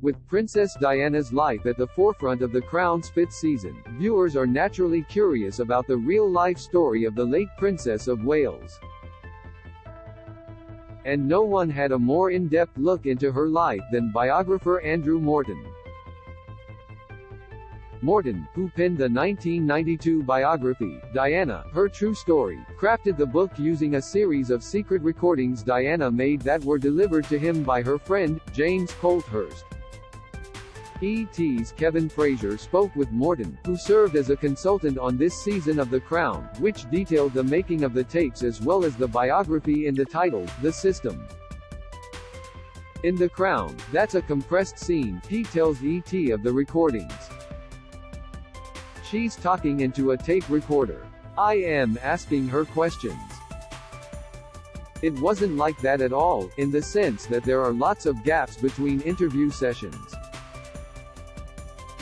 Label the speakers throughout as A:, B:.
A: With Princess Diana's life at the forefront of The Crown's 5th season, viewers are naturally curious about the real-life story of the late Princess of Wales. And no one had a more in-depth look into her life than biographer Andrew Morton. Morton, who penned the 1992 biography, Diana, Her True Story, crafted the book using a series of secret recordings Diana made that were delivered to him by her friend, James Colthurst. ET's Kevin Frazier spoke with Morton, who served as a consultant on this season of The Crown, which detailed the making of the tapes as well as the biography in the title, The System. In The Crown, that's a compressed scene, he tells ET of the recordings. She's talking into a tape recorder. I am asking her questions. It wasn't like that at all, in the sense that there are lots of gaps between interview sessions.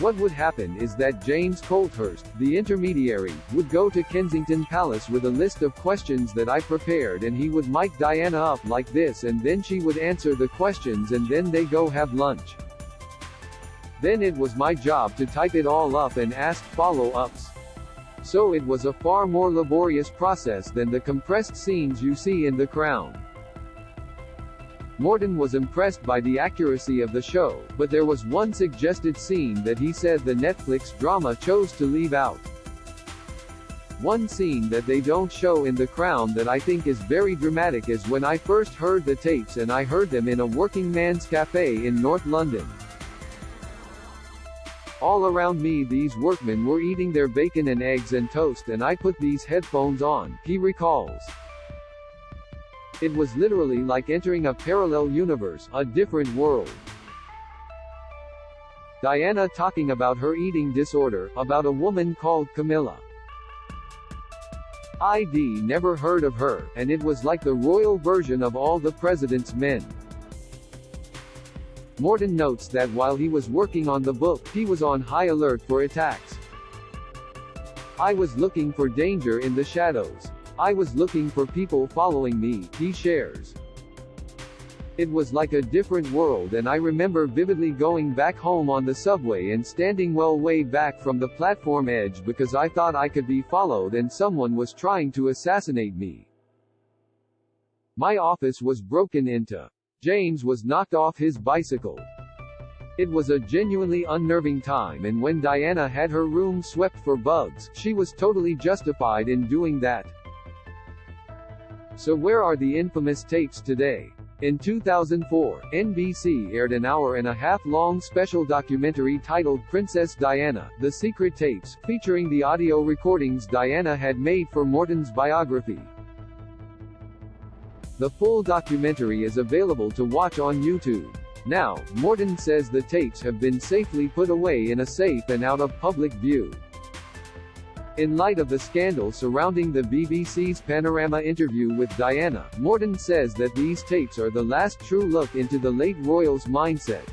A: What would happen is that James Colthurst, the intermediary, would go to Kensington Palace with a list of questions that I prepared and he would mic Diana up like this and then she would answer the questions and then they go have lunch. Then it was my job to type it all up and ask follow-ups. So it was a far more laborious process than the compressed scenes you see in The Crown. Morton was impressed by the accuracy of the show, but there was one suggested scene that he said the Netflix drama chose to leave out. One scene that they don't show in The Crown that I think is very dramatic is when I first heard the tapes and I heard them in a working man's cafe in North London. All around me these workmen were eating their bacon and eggs and toast and I put these headphones on, he recalls. It was literally like entering a parallel universe, a different world. Diana talking about her eating disorder, about a woman called Camilla. I'd never heard of her, and it was like the royal version of All the President's Men. Morton notes that while he was working on the book, he was on high alert for attacks. I was looking for danger in the shadows. I was looking for people following me, he shares. It was like a different world and I remember vividly going back home on the subway and standing well way back from the platform edge because I thought I could be followed and someone was trying to assassinate me. My office was broken into. James was knocked off his bicycle. It was a genuinely unnerving time and when Diana had her room swept for bugs, she was totally justified in doing that. So where are the infamous tapes today? In 2004, NBC aired an hour-and-a-half-long special documentary titled Princess Diana, The Secret Tapes, featuring the audio recordings Diana had made for Morton's biography. The full documentary is available to watch on YouTube. Now, Morton says the tapes have been safely put away in a safe and out of public view. In light of the scandal surrounding the BBC's Panorama interview with Diana, Morton says that these tapes are the last true look into the late royal's mindset.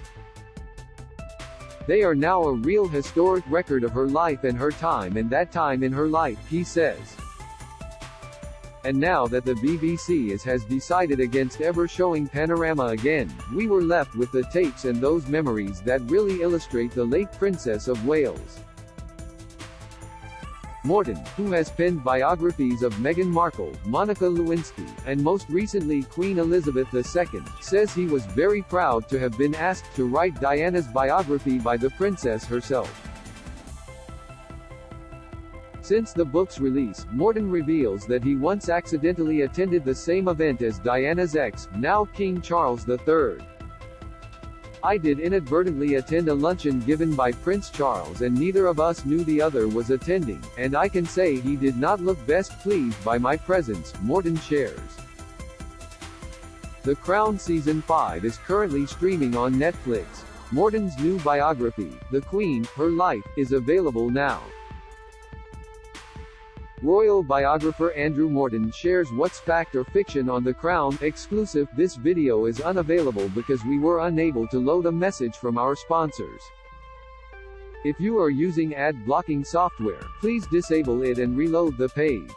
A: They are now a real historic record of her life and her time and that time in her life, he says. And now that the BBC has decided against ever showing Panorama again, we were left with the tapes and those memories that really illustrate the late Princess of Wales. Morton, who has penned biographies of Meghan Markle, Monica Lewinsky, and most recently Queen Elizabeth II, says he was very proud to have been asked to write Diana's biography by the princess herself. Since the book's release, Morton reveals that he once accidentally attended the same event as Diana's ex, now King Charles III. I did inadvertently attend a luncheon given by Prince Charles and neither of us knew the other was attending, and I can say he did not look best pleased by my presence, Morton shares. The Crown Season 5 is currently streaming on Netflix. Morton's new biography, The Queen, Her Life, is available now. Royal biographer Andrew Morton shares what's fact or fiction on The Crown. Exclusive. This video is unavailable because we were unable to load a message from our sponsors. If you are using ad blocking software, please disable it and reload the page.